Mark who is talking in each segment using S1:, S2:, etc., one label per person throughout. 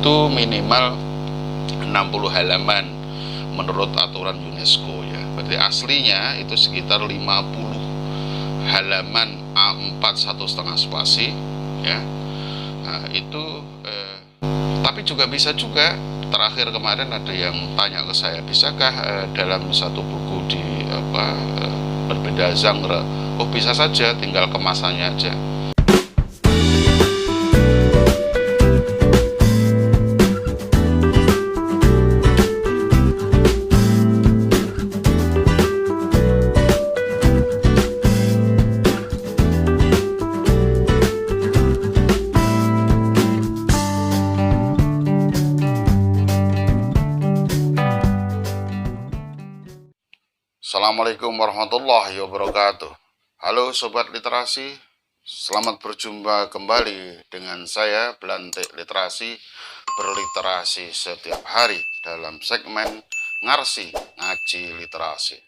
S1: itu minimal 60 halaman menurut aturan UNESCO ya. Berarti aslinya itu sekitar 50 halaman A4 1,5 spasi ya. Nah, itu tapi juga bisa juga, terakhir kemarin ada yang tanya ke saya, bisakah dalam satu buku di berbeda genre? Oh, bisa saja, tinggal kemasannya aja. Assalamualaikum warahmatullahi wabarakatuh. Halo Sobat Literasi, selamat berjumpa kembali dengan saya Belantik Literasi, berliterasi setiap hari dalam segmen Ngarsi Ngaji Literasi.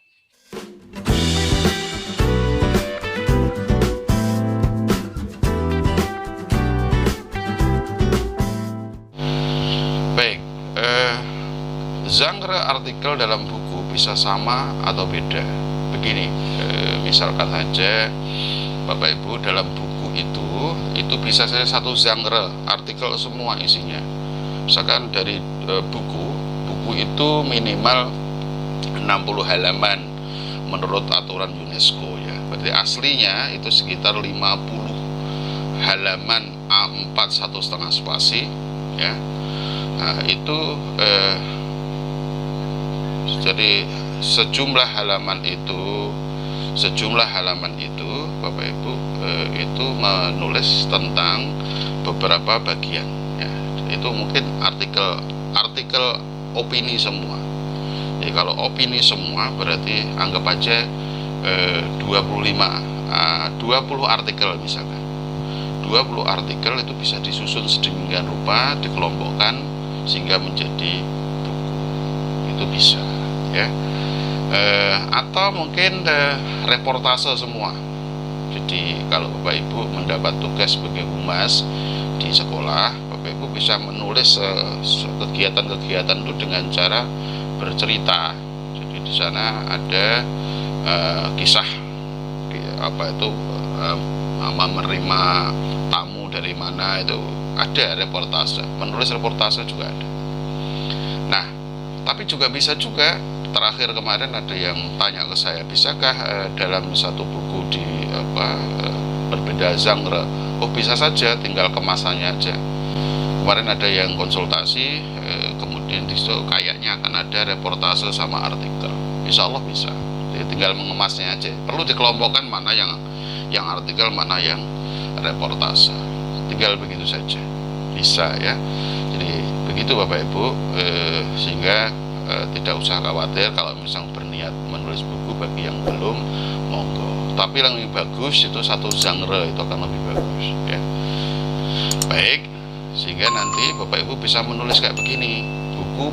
S1: Baik, genre artikel dalam buku bisa sama atau beda. Begini, misalkan saja Bapak Ibu, dalam buku itu bisa saja satu genre artikel semua isinya. Misalkan dari buku itu minimal 60 halaman menurut aturan UNESCO ya. Berarti aslinya itu sekitar 50 halaman A4 1,5 spasi ya. Nah, itu jadi sejumlah halaman itu Bapak Ibu itu menulis tentang beberapa bagian ya. Itu mungkin artikel opini semua. Jadi kalau opini semua berarti anggap aja 20 artikel misalkan. 20 artikel itu bisa disusun sedemikian rupa, dikelompokkan sehingga menjadi buku. Itu bisa ya. Atau mungkin reportase semua. Jadi kalau Bapak Ibu mendapat tugas sebagai humas di sekolah, Bapak Ibu bisa menulis kegiatan-kegiatan itu dengan cara bercerita. Jadi di sana ada kisah menerima tamu dari mana, itu ada reportase, menulis reportase juga ada. Nah, tapi juga bisa juga, terakhir kemarin ada yang tanya ke saya, bisakah dalam satu buku di berbeda genre? Oh, bisa saja, tinggal kemasannya aja. Kemarin ada yang konsultasi, kemudian disitu kayaknya akan ada reportase sama artikel. Insya Allah bisa. Jadi tinggal mengemasnya aja. Perlu dikelompokkan mana yang artikel, mana yang reportase. Tinggal begitu saja. Bisa ya. Jadi begitu Bapak Ibu, sehingga tidak usah khawatir kalau misalnya berniat menulis buku. Bagi yang belum, monggo. Tapi yang lebih bagus itu satu genre, itu akan lebih bagus ya. Baik, sehingga nanti Bapak Ibu bisa menulis kayak begini, buku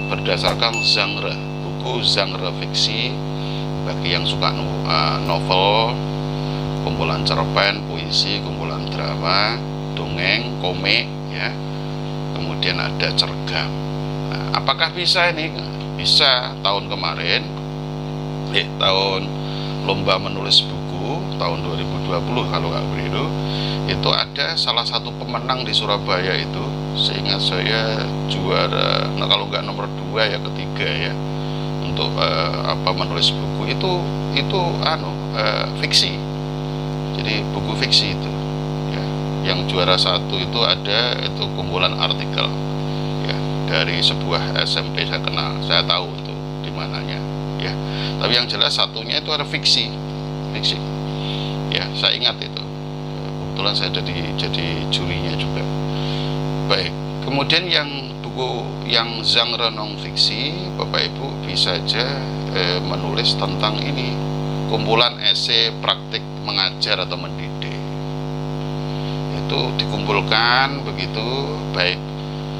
S1: berdasarkan genre, buku genre fiksi bagi yang suka novel, kumpulan cerpen, puisi, kumpulan drama, dongeng, komik ya. Kemudian ada cergam. Nah, apakah bisa ini? Bisa. Tahun kemarin tahun lomba menulis buku tahun 2020 kalau nggak begitu, itu ada salah satu pemenang di Surabaya itu, seingat saya juara, nah kalau nggak nomor 2 ya ketiga ya, untuk menulis buku itu fiksi. Jadi buku fiksi itu ya. Yang juara 1 itu ada, itu kumpulan artikel ya, dari sebuah SMP saya kenal, saya tahu itu di mananya ya. Tapi yang jelas satunya itu ada fiksi ya, saya ingat itu. Kebetulan saya jadi jurinya juga. Baik, kemudian yang buku yang genre non fiksi, Bapak Ibu bisa aja menulis tentang ini, kumpulan esai praktik mengajar atau mendidik. Itu dikumpulkan begitu, baik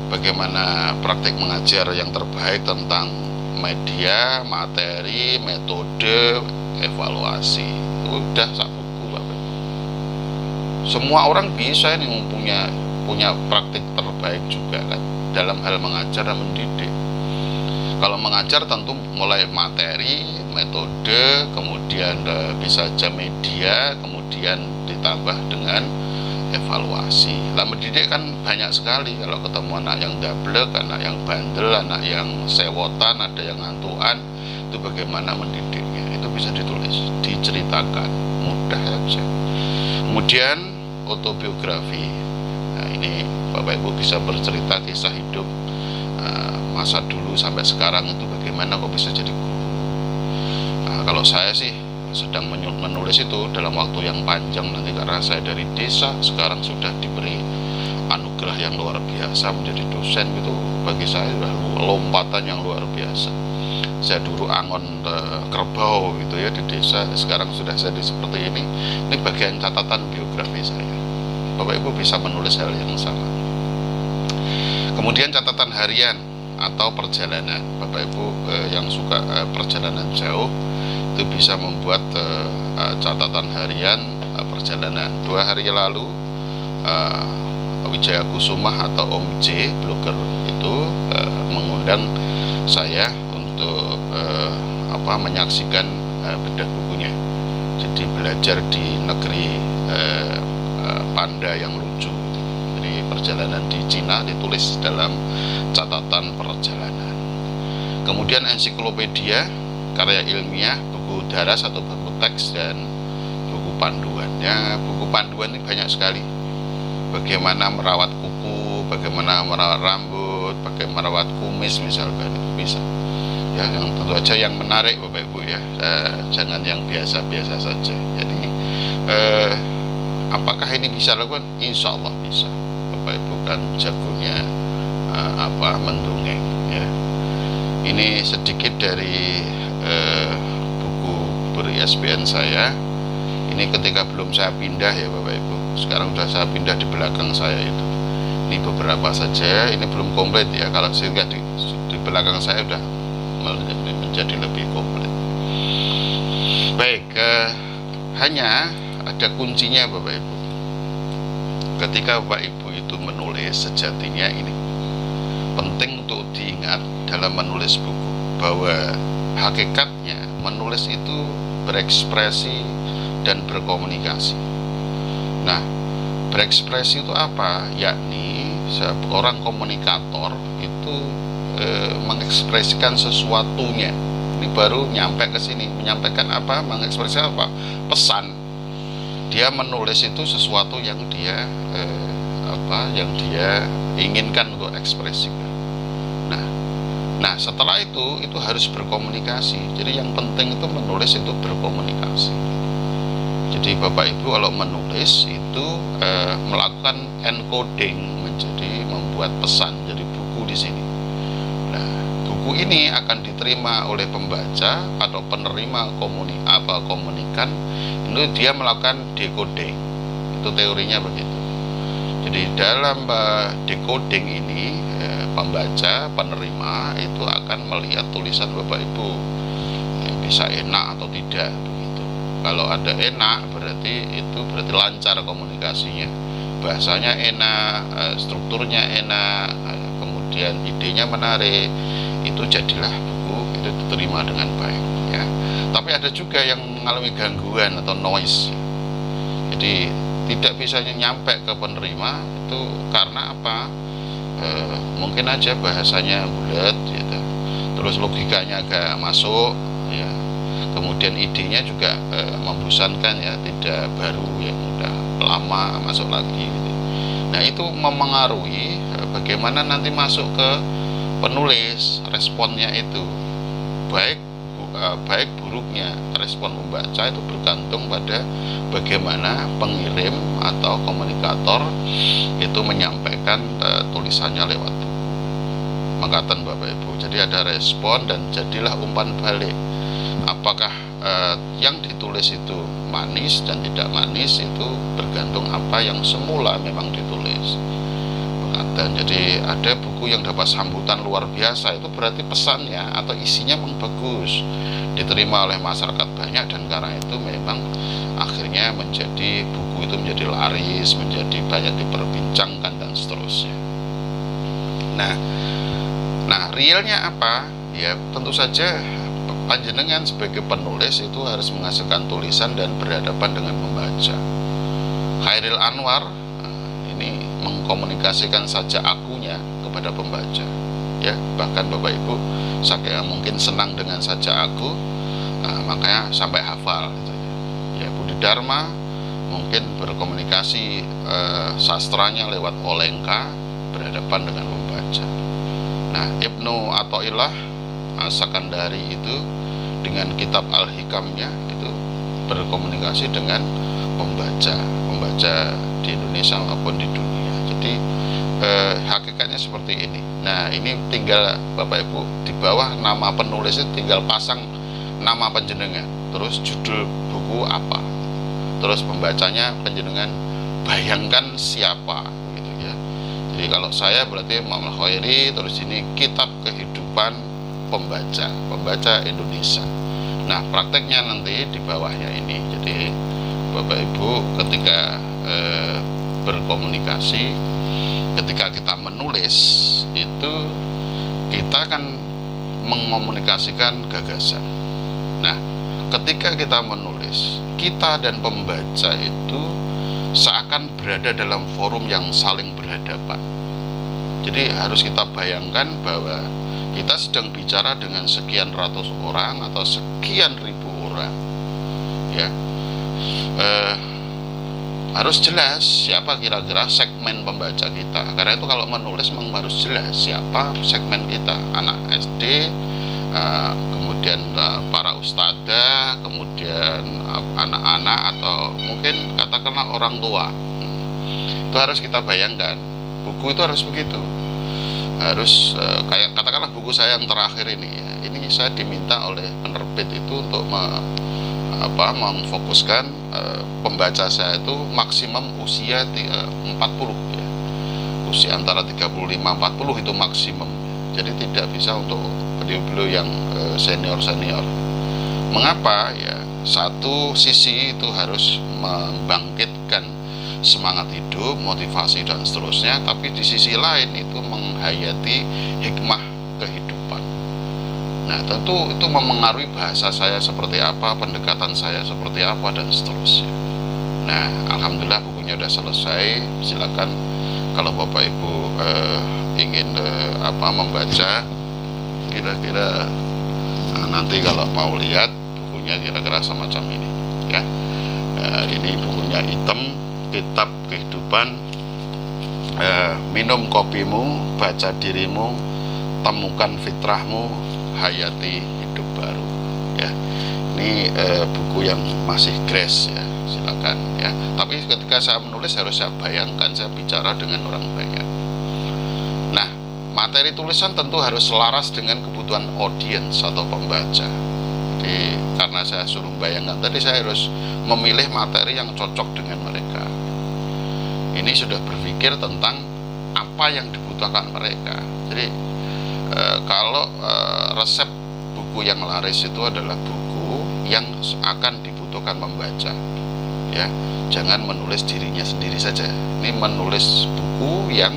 S1: bagaimana praktik mengajar yang terbaik tentang media, materi, metode, evaluasi. Itu udah sak buku Bapak Ibu. Semua orang bisa ini punya praktik baik juga kan dalam hal mengajar dan mendidik. Kalau mengajar tentu mulai materi, metode, kemudian bisa saja media, kemudian ditambah dengan evaluasi. Lah mendidik kan banyak sekali, kalau ketemu anak yang dablek, anak yang bandel, anak yang sewotan, ada yang ngantuan, itu bagaimana mendidiknya, itu bisa ditulis, diceritakan, mudah saja. Kemudian autobiografi. Nah, ini Bapak Ibu bisa bercerita kisah hidup masa dulu sampai sekarang itu bagaimana kok bisa jadi guru. Nah, kalau saya sih sedang menulis itu dalam waktu yang panjang nanti, karena saya dari desa sekarang sudah diberi anugerah yang luar biasa menjadi dosen, gitu bagi saya sudah lompatan yang luar biasa. Saya dulu angon kerbau gitu ya di desa, sekarang sudah jadi seperti ini. Ini bagian catatan biografi saya. Bapak Ibu bisa menulis hal yang sama. Kemudian catatan harian atau perjalanan. Bapak Ibu yang suka perjalanan jauh itu bisa membuat catatan harian perjalanan. 2 hari lalu Wijaya Kusumah atau Om J, blogger itu mengundang saya untuk menyaksikan bedah bukunya. Jadi belajar di negeri panda yang lucu. Jadi perjalanan di Cina ditulis dalam catatan perjalanan. Kemudian ensiklopedia, karya ilmiah, buku daras atau buku teks, dan buku panduan. Ya, buku panduan ini banyak sekali. Bagaimana merawat kuku, bagaimana merawat rambut, bagaimana merawat kumis misalkan, itu bisa. Ya, yang tentu saja yang menarik Bapak Ibu ya, jangan yang biasa-biasa saja. Jadi apakah ini bisa lakukan? Insya Allah bisa. Bapak Ibu kan jagonya mendongeng ya. Ini sedikit dari buku ber-ISBN saya. Ini ketika belum saya pindah ya Bapak Ibu. Sekarang sudah saya pindah di belakang saya itu. Ini beberapa saja. Ini belum komplit ya. Kalau sehingga di belakang saya sudah menjadi lebih komplit. Baik, hanya ada kuncinya Bapak Ibu. Ketika Bapak Ibu itu menulis, sejatinya ini penting untuk diingat dalam menulis buku, bahwa hakikatnya menulis itu berekspresi dan berkomunikasi. Nah, berekspresi itu apa? Yakni seorang komunikator itu mengekspresikan sesuatunya. Ini baru nyampe ke sini, menyampaikan apa? Mengekspresikan apa? Pesan. Dia menulis itu sesuatu yang dia yang dia inginkan untuk ekspresikan. Nah, setelah itu harus berkomunikasi. Jadi yang penting itu menulis itu berkomunikasi. Jadi Bapak Ibu kalau menulis itu melakukan encoding, menjadi membuat pesan, jadi buku di sini. Nah, buku ini akan diterima oleh pembaca atau penerima komunikan. Itu dia melakukan decoding. Itu teorinya begitu. Jadi dalam decoding ini pembaca, penerima itu akan melihat tulisan Bapak Ibu, bisa enak atau tidak begitu. Kalau ada enak berarti lancar komunikasinya, bahasanya enak, strukturnya enak, kemudian idenya menarik, itu jadilah buku itu diterima dengan baik ya. Tapi ada juga yang mengalami gangguan atau noise. Jadi tidak bisa nyampe ke penerima itu karena apa? Mungkin aja bahasanya bulat gitu. Terus logikanya agak masuk ya. Kemudian idenya juga membosankan ya, tidak baru yang udah lama masuk lagi gitu. Nah, itu memengaruhi bagaimana nanti masuk ke penulis, responnya itu. Baik buruknya respon membaca itu bergantung pada bagaimana pengirim atau komunikator itu menyampaikan tulisannya lewat buku. Mengatakan Bapak Ibu, jadi ada respon dan jadilah umpan balik. Apakah yang ditulis itu manis dan tidak manis, itu bergantung apa yang semula memang ditulis. Dan jadi ada buku yang dapat sambutan luar biasa, itu berarti pesannya atau isinya memang bagus, diterima oleh masyarakat banyak, dan karena itu memang akhirnya menjadi buku itu menjadi laris, menjadi banyak diperbincangkan dan seterusnya. Nah, realnya apa? Ya tentu saja panjenengan sebagai penulis itu harus menghasilkan tulisan dan berhadapan dengan pembaca. Khairil Anwar ini mengkomunikasikan saja akunya kepada pembaca, ya. Bahkan Bapak Ibu saking mungkin senang dengan saja aku, makanya sampai hafal gitu. Ya, Budi Dharma mungkin berkomunikasi sastranya lewat Olengka, berhadapan dengan pembaca. Nah, Ibnu Athaillah Sakandari itu dengan kitab Al-Hikamnya itu berkomunikasi dengan pembaca di Indonesia maupun di dunia. Jadi hakikatnya seperti ini. Nah, ini tinggal Bapak Ibu di bawah nama penulis itu tinggal pasang nama panjenengan, terus judul buku apa, terus pembacanya panjenengan bayangkan siapa gitu ya. Jadi kalau saya berarti Muhammad Khairi, terus ini kitab kehidupan pembaca Indonesia. Nah, prakteknya nanti di bawahnya ini. Jadi Bapak Ibu ketika berkomunikasi, ketika kita menulis itu kita akan mengomunikasikan gagasan. Nah, ketika kita menulis, kita dan pembaca itu seakan berada dalam forum yang saling berhadapan. Jadi harus kita bayangkan bahwa kita sedang bicara dengan sekian ratus orang atau sekian ribu orang, ya. Harus jelas siapa kira-kira segmen pembaca kita. Karena itu kalau menulis memang harus jelas siapa segmen kita, anak SD, kemudian para ustadzah, kemudian anak-anak, atau mungkin katakanlah orang tua. Itu harus kita bayangkan. Buku itu harus begitu. Harus kayak katakanlah buku saya yang terakhir ini ya. Ini saya diminta oleh penerbit itu untuk memfokuskan pembaca saya itu maksimum usia 40 ya. Usia antara 35-40 itu maksimum. Jadi tidak bisa untuk beliau-beliau yang senior-senior. Mengapa? Ya, satu sisi itu harus membangkitkan semangat hidup, motivasi dan seterusnya, tapi di sisi lain itu menghayati hikmah kehidupan. Nah, tentu itu memengaruhi bahasa saya seperti apa, pendekatan saya seperti apa dan seterusnya. Nah, alhamdulillah bukunya udah selesai. Silakan kalau Bapak Ibu ingin membaca, kira-kira nanti kalau mau lihat bukunya kira-kira semacam ini ya. Ini bukunya hitam, kitab kehidupan, minum kopimu, baca dirimu, temukan fitrahmu, hayati hidup baru ya. Ini buku yang masih grace ya, silakan ya. Tapi ketika saya menulis harus saya bayangkan saya bicara dengan orang banyak. Nah, materi tulisan tentu harus selaras dengan kebutuhan audiens atau pembaca. Jadi karena saya suruh bayangkan tadi, saya harus memilih materi yang cocok dengan mereka. Ini sudah berpikir tentang apa yang dibutuhkan mereka. Jadi kalau resep buku yang laris itu adalah buku yang akan dibutuhkan membaca ya. Jangan menulis dirinya sendiri saja. Ini menulis buku yang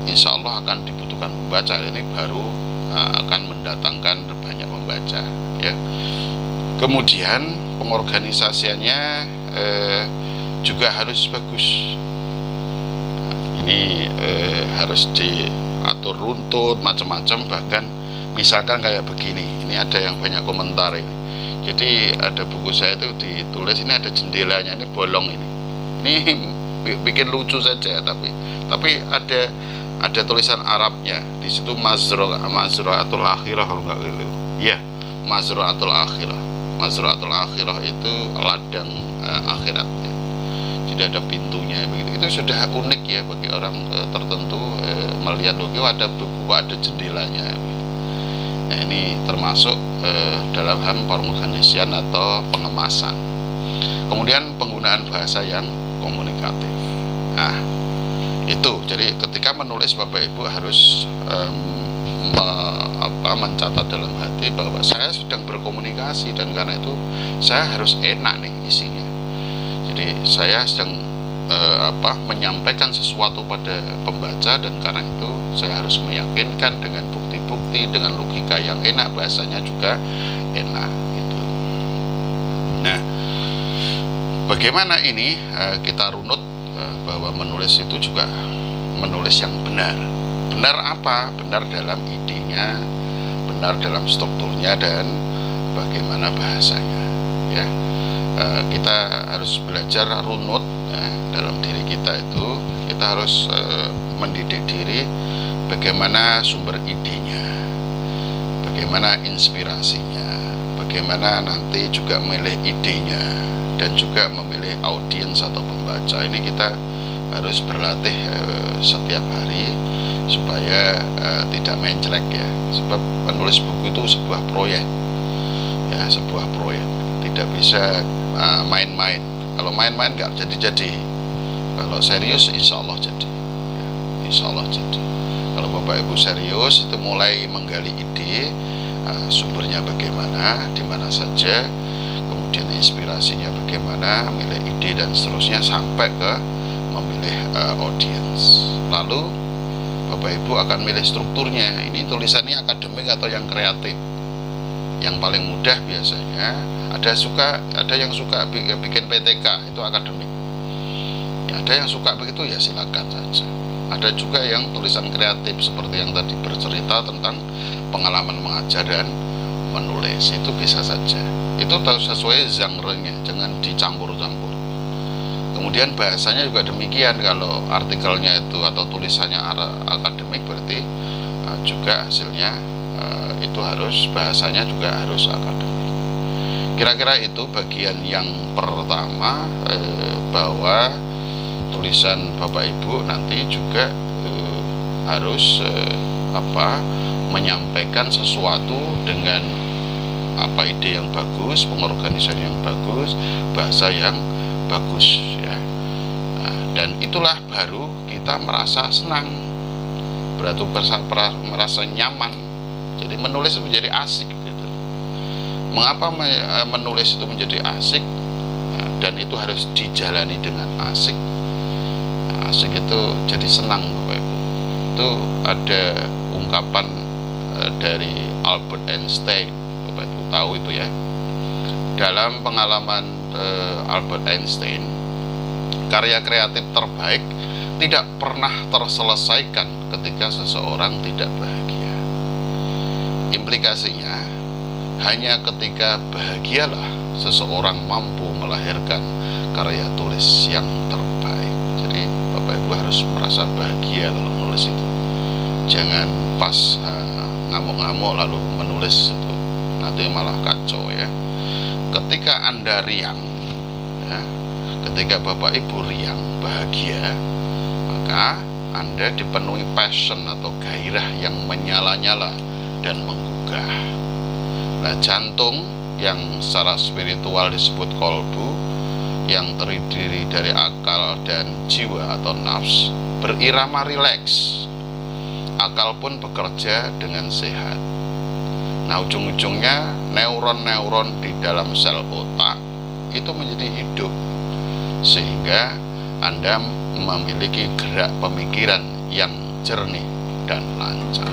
S1: insya Allah akan dibutuhkan membaca. Ini baru akan mendatangkan banyak membaca ya. Kemudian pengorganisasiannya juga harus bagus. Ini harus diatur runtut macam-macam. Bahkan misalkan kayak begini, ini ada yang banyak komentar ini. Jadi ada buku saya itu ditulis ini ada jendelanya, ini bolong ini bikin lucu saja, tapi ada tulisan Arabnya di situ, Mazra'atul Akhirah kalau nggak gitu ya. Mazra'atul Akhirah itu ladang akhirat ya. Jadi ada pintunya begitu. Itu sudah unik ya bagi orang tertentu melihat logo ada buku, ada jendelanya gitu. Nah, ini termasuk dalam hal pengorganisasian atau pengemasan. Kemudian penggunaan bahasa yang komunikatif. Nah, itu jadi ketika menulis Bapak Ibu harus mencatat dalam hati bahwa saya sedang berkomunikasi, dan karena itu saya harus enak nih isinya. Jadi saya sedang menyampaikan sesuatu pada pembaca, dan karena itu saya harus meyakinkan dengan bukti-bukti, dengan logika yang enak, bahasanya juga enak gitu. Nah, bagaimana ini kita runut bahwa menulis itu juga menulis yang benar. Benar apa? Benar dalam idenya, benar dalam strukturnya, dan bagaimana bahasanya ya. Kita harus belajar runut dalam diri kita itu. Kita harus mendidik diri bagaimana sumber idenya, bagaimana inspirasinya, bagaimana nanti juga memilih idenya, dan juga memilih audiens atau pembaca. Ini kita harus berlatih setiap hari supaya tidak menclek ya. Sebab menulis buku itu sebuah proyek ya, sebuah proyek, tidak bisa main-main. Kalau main-main nggak jadi-jadi. Kalau serius insya Allah jadi ya, insya Allah jadi. Kalau Bapak Ibu serius itu mulai menggali ide, sumbernya bagaimana, di mana saja, kemudian inspirasinya bagaimana, milih ide dan seterusnya sampai ke memilih audiens. Lalu Bapak Ibu akan milih strukturnya. Ini tulisannya akademik atau yang kreatif. Yang paling mudah biasanya ada yang suka bikin PTK, itu akademik ya, ada yang suka begitu ya silakan saja. Ada juga yang tulisan kreatif seperti yang tadi bercerita tentang pengalaman mengajar dan menulis, itu bisa saja. Itu harus sesuai genre-nya, jangan dicampur-campur. Kemudian bahasanya juga demikian. Kalau artikelnya itu atau tulisannya akademik, berarti juga hasilnya itu harus, bahasanya juga harus akademik. Kira-kira itu bagian yang pertama, bahwa tulisan Bapak Ibu nanti juga harus menyampaikan sesuatu dengan ide yang bagus, pengorganisasian yang bagus, bahasa yang bagus ya. Dan itulah baru kita merasa senang, berarti merasa nyaman. Jadi menulis menjadi asik gitu. Mengapa menulis itu menjadi asik? Dan itu harus dijalani dengan asik. Asik itu jadi senang Bapak Ibu. Itu ada ungkapan dari Albert Einstein, Bapak Ibu tahu itu ya. Dalam pengalaman Albert Einstein, karya kreatif terbaik tidak pernah terselesaikan ketika seseorang tidak bahagia. Implikasinya, hanya ketika bahagialah seseorang mampu melahirkan karya tulis yang terbaik. Jadi Bapak Ibu harus merasa bahagia kalau menulis itu. Jangan pas ngamuk-ngamuk lalu menulis itu, nanti malah kacau ya. Ketika Anda riang ya, ketika Bapak Ibu riang bahagia, maka Anda dipenuhi passion atau gairah yang menyala-nyala dan menggugah. Nah, jantung yang secara spiritual disebut kolbu, yang terdiri dari akal dan jiwa atau nafs, berirama rileks. Akal pun bekerja dengan sehat. Nah, ujung-ujungnya neuron-neuron di dalam sel otak itu menjadi hidup, sehingga Anda memiliki gerak pemikiran yang jernih dan lancar.